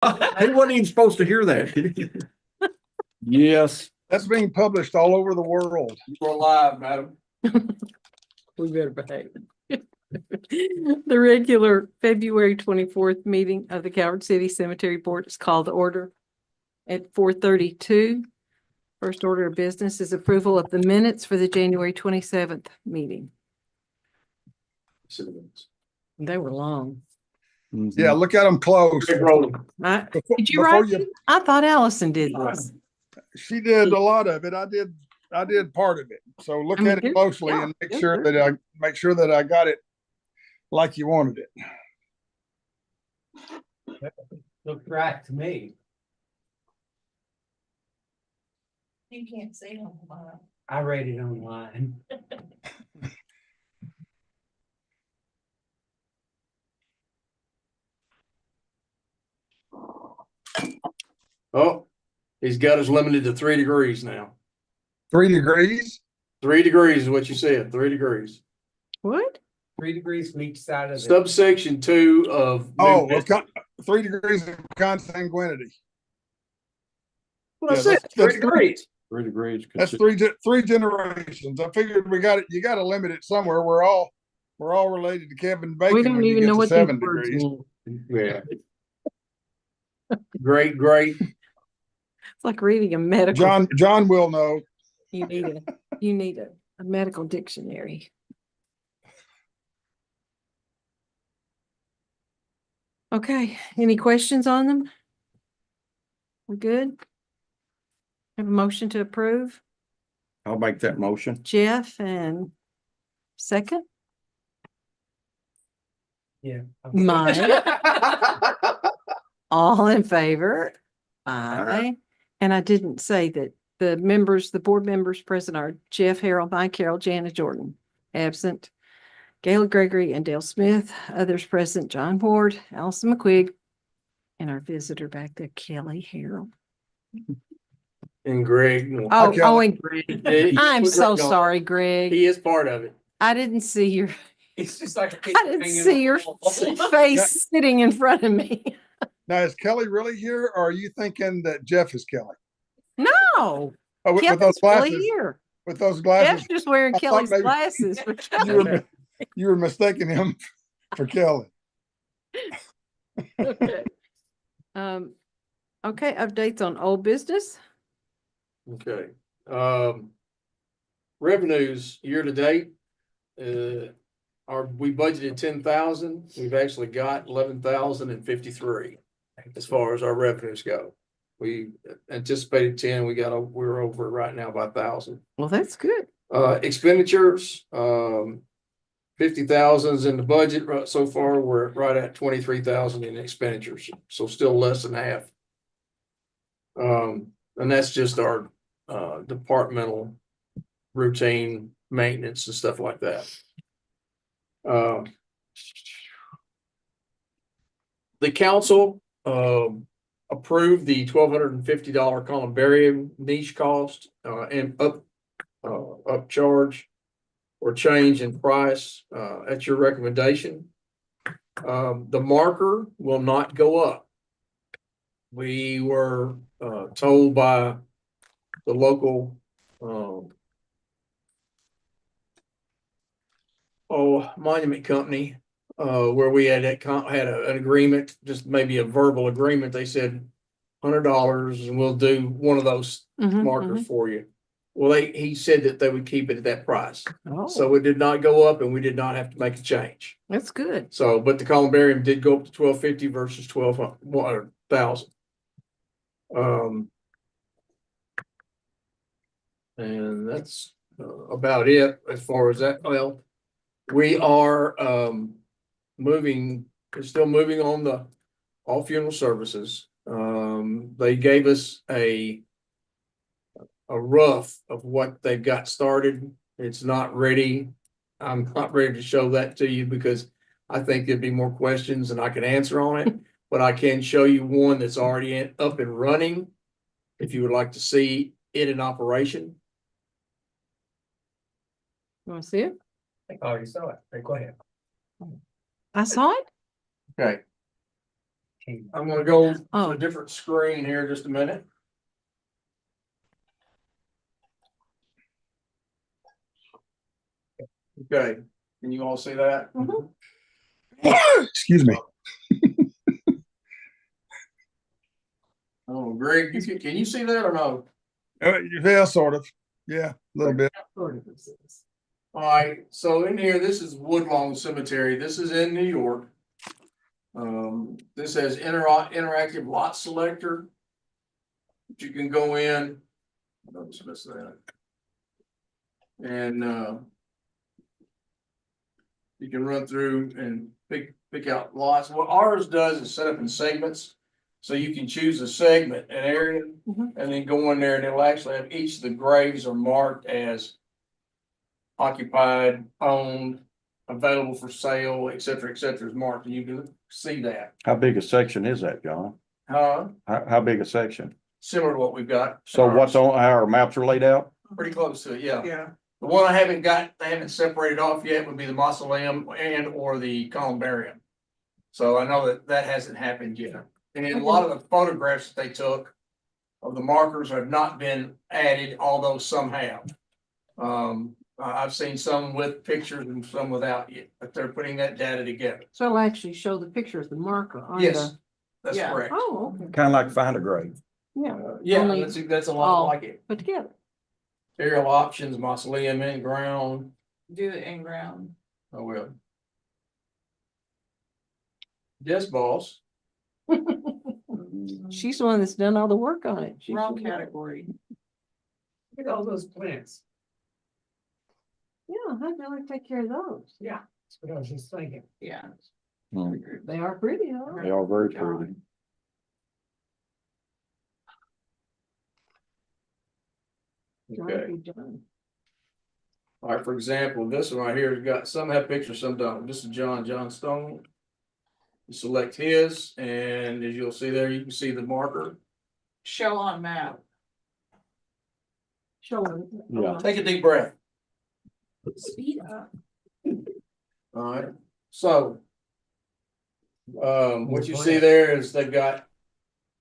He wasn't even supposed to hear that. Yes, That's being published all over the world. you're live, madam. We better behave. The regular February 24th meeting of the Calvert City Cemetery Board is called to order at 4:32. First order of business is approval of the minutes for the January 27th meeting. They were long. Yeah, look at them close. Big rolling. Did you write it? I thought Allison did this. She did a lot of it. I did part of it. So look I mean, at it closely and make good, sure good. that I got it like you wanted it. Looked right to me. You can't see them. I read it online. Oh, he's got us limited to 3 degrees now. 3 degrees. 3 degrees is what you said, 3 degrees. What? 3 degrees from each side of the. Subsection 2 of. new Oh, business. 3 degrees of consanguinity. What I Yeah, said, that's 3 degrees. 3 degrees. That's three generations. I figured you got to limit it somewhere. We're all related to Kevin Bacon. We don't when you even get know to what these 7 words degrees. mean. Yeah. Great. It's like reading a medical. John will know. You need a medical dictionary. Okay, any questions on them? We good? Have a motion to approve? I'll make that motion. Jeff and second? Yeah. Mike, all in favor? Aye. And I didn't say that the board members present are Jeff Harrell, Mike Carroll, Jana Jordan, absent. Gail Gregory and Dale Smith, others present, John Ward, Allison McQuigg, and our visitor back there, Kelly Harrell. And Greg. Oh, and Greg. Yeah, I'm put so Greg on. sorry, Greg. He is part of it. I didn't see your, It's just like. I didn't see your face sitting in front of me. Now, is Kelly really here, or are you thinking that Jeff is Kelly? No, Oh, with Kevin's those really glasses. here. With those glasses, Jeff's just wearing I thought Kelly's maybe glasses. For you were mistaking him for Kelly. Okay. Okay, updates on old business. Okay. Revenues year to date. We budgeted 10,000. We've actually got 11,053 as far as our revenues go. We anticipated 10. We're over right now by 1,000. Well, that's good. Expenditures, 50,000 is in the budget. So far, we're right at 23,000 in expenditures, so still less than half. And that's just our departmental routine maintenance and stuff like that. The council approved the $1,250 columbarium niche cost and upcharge or change in price at your recommendation. The marker will not go up. We were told by the local monument company where we had an agreement, just maybe a verbal agreement. They said $100 and we'll do one of those markers for you. Well, he said that they would keep it at that price. Oh, So it did not go up and we did not have to make a change. that's good. So, but the columbarium did go up to 1,250 versus 12,000. And that's about it as far as that. Well, we are still moving on all funeral services. They gave us a rough of what they've got started. It's not ready. I'm not ready to show that to you because I think there'd be more questions than I can answer on it. But I can show you one that's already up and running if you would like to see it in operation. You want to see it? Oh, you saw it. Hey, go ahead. I saw it. Okay. I'm gonna go to Oh. a different screen here just a minute. Okay, can you all see that? Excuse me. Oh, Greg, can you see that or no? Yeah, sort of. Yeah, a little bit. All right, so in here, this is Woodlawn Cemetery. This is in New York. This has interactive lot selector. You can go in. Notice this that. And you can run through and pick out lots. What ours does is set up in segments. So you can choose a segment, an area, Mhm. and then go in there and it'll actually have each of the graves are marked as occupied, owned, available for sale, et cetera, is marked, and you can see that. How big a section is that, John? How big a section? Similar to what we've got. So what's on, how our maps are laid out? Pretty close to it, yeah. Yeah. The one they haven't separated off yet would be the mausoleum and or the columbarium. So I know that hasn't happened yet. And then a lot of the photographs that they took of the markers have not been added, although some have. I've seen some with pictures and some without yet, but they're putting that data together. So it'll actually show the picture of the marker on Yes, the. that's Yeah. correct. Oh, okay, Kind of like Find a Grave. yeah, Yeah, Only that's a lot all- like it. put together. Burial options, mausoleum in ground. Do it in ground. Oh, well. Yes, boss. She's the one that's done all the work on it. She's Wrong the- category. Look at all those plants. Yeah, how do I take care of those? Yeah, that's what I was just thinking. Yeah. Hmm, They are pretty, huh? They are very pretty. Okay. John. All right, for example, this one right here has got, some have pictures, some don't. This is John Stone. You select his, and as you'll see there, you can see the marker. Show on map. Show them. Yeah. Take a deep breath. Speed up. All right, so. What you see there is they've got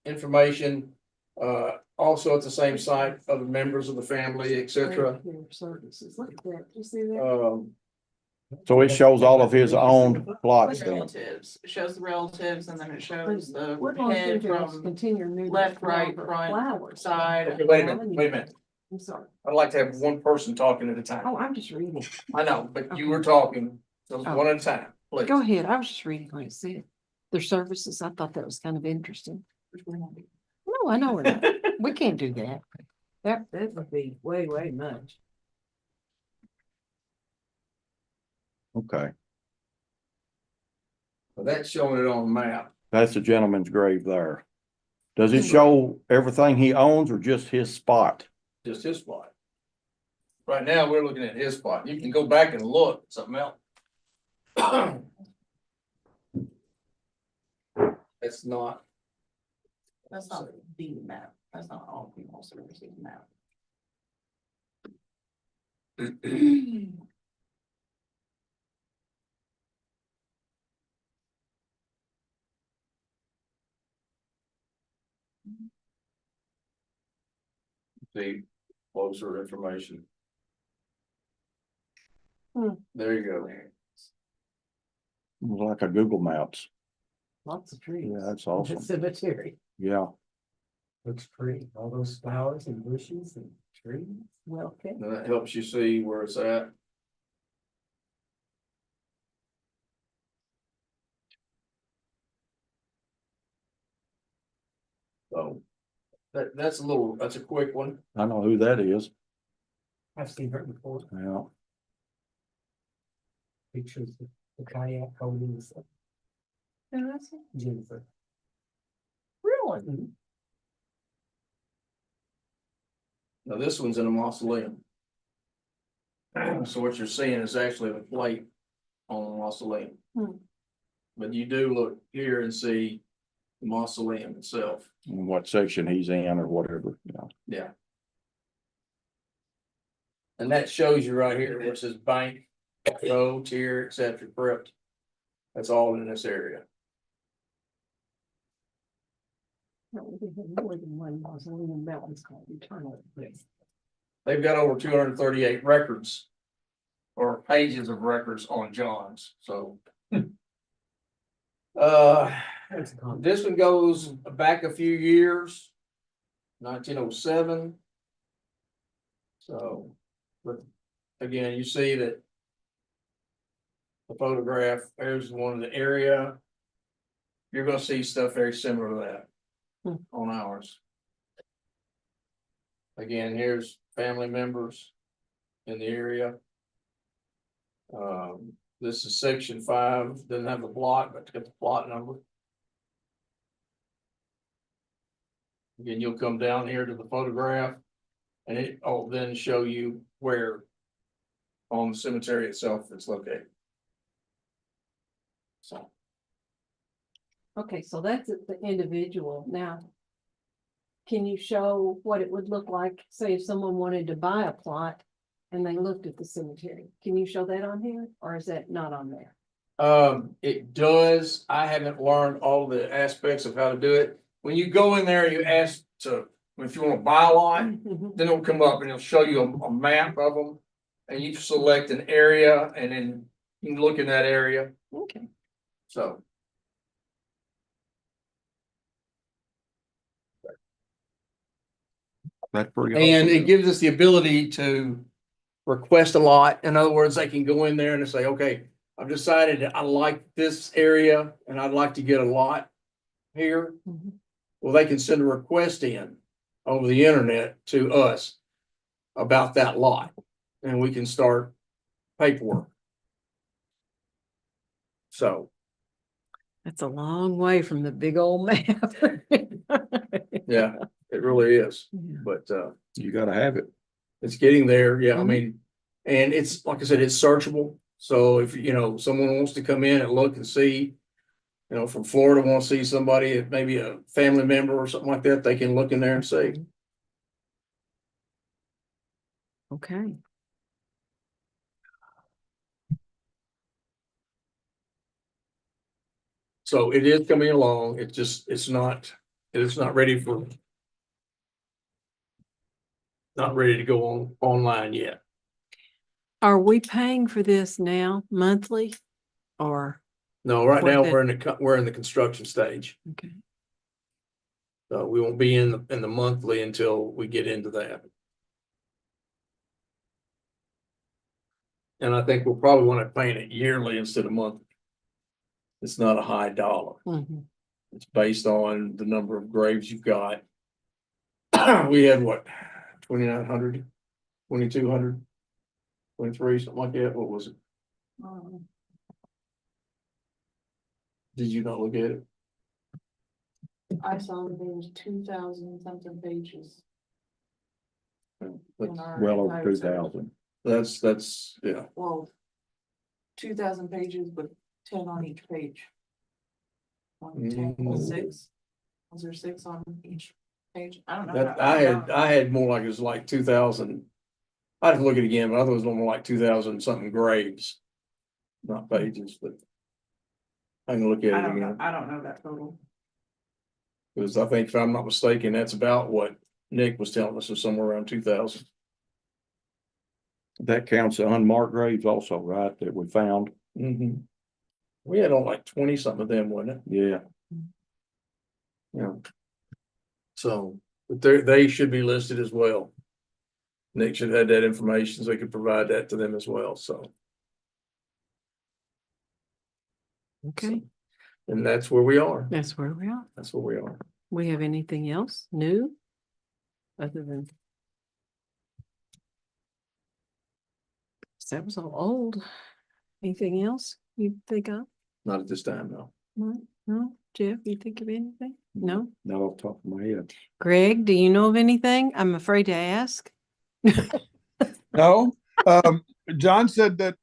information, also at the same site of the members of the family, et cetera. Services, look at that, you see that? So it shows all of his owned plots then. Relatives. It shows the relatives and then it shows the We're going head through this from continuing new left, right, flower- front, flowers. side. Okay, wait a minute. I'm sorry. I'd like to have one person talking at a time. Oh, I'm just reading. I know, but you were talking, so Oh. one at a time, please. Go ahead. I was just reading what it said. Their services. I thought that was kind of interesting. No, I know we're not. We can't do that. That would be way much. Okay, Well, that's showing it on the map. that's the gentleman's grave there. Does it show everything he owns or just his spot? Just his spot. Right now, we're looking at his spot. You can go back and look at something else. It's not. That's not the map. That's not all people services map. See closer information. Hmm. There you go. Like a Google Maps. Lots of trees. Yeah, that's awesome. Cemetery. Yeah, Looks pretty, all those flowers and bushes and trees. Well, okay. And that helps you see where it's at. So that's a quick one. I know who that is. I've seen her before, Yeah. pictures of the kayak holding the Jennifer. Really? Now this one's in a mausoleum. So what you're seeing is actually the plate on the mausoleum. Hmm. But you do look here and see the mausoleum itself. And what section he's in or whatever, yeah. Yeah. And that shows you right here where it says bank, row, tier, et cetera, crypt. That's all in this area. More than one mausoleum, that one's called Eternal. They've got over 238 records or pages of records on John's, so. This one goes back a few years, 1907. So, but again, you see that the photograph, there's one in the area. You're gonna see stuff very similar to that on ours. Again, here's family members in the area. This is section 5, doesn't have the block, but it's got the plot number. Again, you'll come down here to the photograph and it'll then show you where on the cemetery itself it's located. So, Okay, so that's the individual. Now, can you show what it would look like, say if someone wanted to buy a plot and they looked at the cemetery? Can you show that on here or is that not on there? it does, I haven't learned all the aspects of how to do it. When you go in there, you ask if you want to buy a lot, Mhm. then it'll come up and it'll show you a map of them. And you select an area and then you can look in that area, Okay, so. That's pretty. And awesome. it gives us the ability to request a lot. In other words, they can go in there and say, okay, I've decided that I like this area and I'd like to get a lot here. Mhm. Well, they can send a request in over the internet to us about that lot and we can start paperwork. So, That's a long way from the big old map. yeah, it really is, Yeah. but, You gotta have it. it's getting there, yeah, I Mhm. mean, and it's, like I said, it's searchable. So if, someone wants to come in and look and see, from Florida, want to see somebody, maybe a family member or something like that, they can look in there and see. Okay. So it is coming along, it's not ready not ready to go online yet. Are we paying for this now monthly or? No, right For now, the- we're in the construction stage, Okay. so we won't be in the monthly until we get into that. And I think we'll probably want to pay it yearly instead of monthly. It's not a high dollar. Mhm. It's based on the number of graves you've got. We had what, 2,900, 2,200, 23, something like that. What was it? Did you not look at it? I saw that there was 2,000 something pages. But in our Well over entire 2,000. that's, yeah, Well, 2,000 pages, but 10 on each page. 10, Mm. 6. Was there 6 on each page? I don't know. that, I had more like, it was like 2,000. I'd have to look at it again, but I thought it was more like 2,000 something graves. Not pages, but. I can look at I it don't know. again, I don't know that total. because I think if I'm not mistaken, that's about what Nick was telling us, is somewhere around 2,000. That counts the unmarked graves also, right, that we found? Mm-hmm. We had on like 20 something of them, wasn't it? Yeah. Yeah. So, but they should be listed as well. Nick should have that information so we could provide that to them as well, so. Okay, And that's where we are. that's where we are. That's where we are. We have anything else new? Other than. That was all old. Anything else you think of? Not at this time, no. No, no, Jeff, you think of anything? No? Not off the top of my head. Greg, do you know of anything? I'm afraid to ask. No, John said that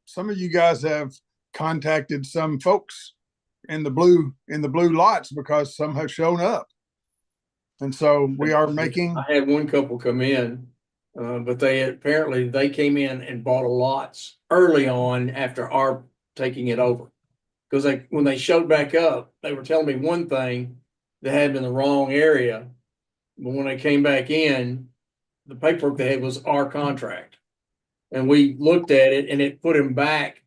some of you guys have contacted some folks in the blue lots because some have shown up. And so we are making, I had one couple come in, but apparently they came in and bought a lots early on after our taking it over. Because when they showed back up, they were telling me one thing, they had them in the wrong area. But when they came back in, the paperwork they had was our contract. And we looked at it and it put him back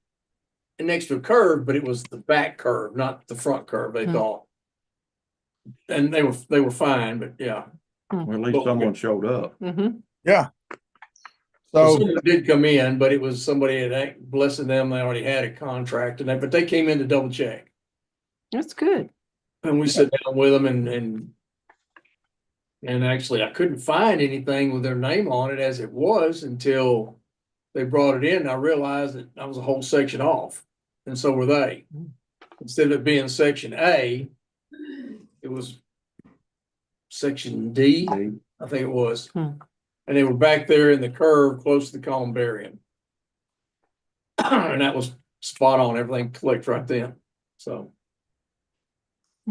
next to a curve, but it was the back curve, not the front curve, they Hmm. thought. And they were fine, but yeah. Well, at least someone showed up. Mm-hmm. So, Someone did come in, but it was somebody that, blessing them, they already had a contract and that, but they came in to double check. That's good. And we sat down with them and actually I couldn't find anything with their name on it as it was until they brought it in. And I realized that I was a whole section off and so were they. Instead of it being section A, it was section D, I think it was. Hmm. And they were back there in the curve close to the columbarium. And that was spot on. Everything clicked right then. So.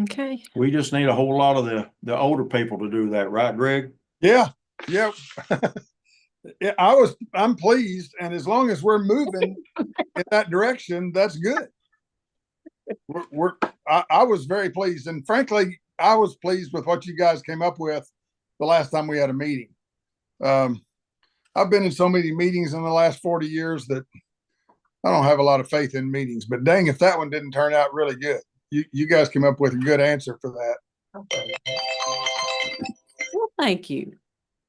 Okay. We just need a whole lot of the older people to do that, right, Greg? yeah. Yeah, I'm pleased, and as long as we're moving in that direction, that's good. I was very pleased, and frankly, I was pleased with what you guys came up with the last time we had a meeting. I've been in so many meetings in the last 40 years that I don't have a lot of faith in meetings, but dang, if that one didn't turn out really good. You guys came up with a good answer for that. Well, thank you.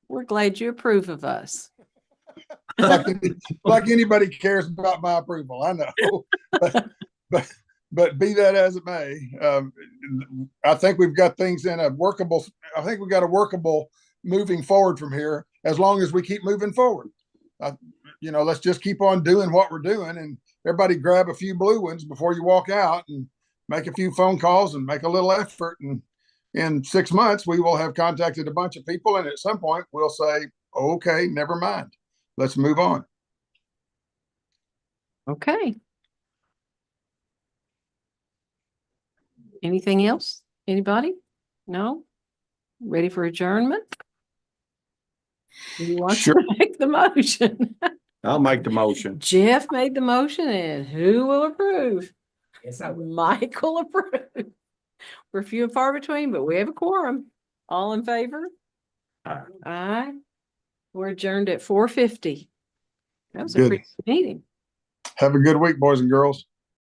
We're glad you approve of us. Like anybody cares about my approval, I know. But be that as it may, I think we've got things in a workable. I think we've got a workable moving forward from here. As long as we keep moving forward, let's just keep on doing what we're doing, and everybody grab a few blue ones before you walk out, and make a few phone calls and make a little effort. And in 6 months, we will have contacted a bunch of people, and at some point, we'll say, "Okay, never mind, let's move on." Okay. Anything else? Anybody? No? Ready for adjournment? Who wants Sure. to make the motion? I'll make the motion. Jeff made the motion, and who will approve? Yes, I would. Michael approved. We're few and far between, but we have a quorum. All in favor? Aye. Aye. We're adjourned at 4:50. That was a Good. pretty good meeting. Have a good week, boys and girls.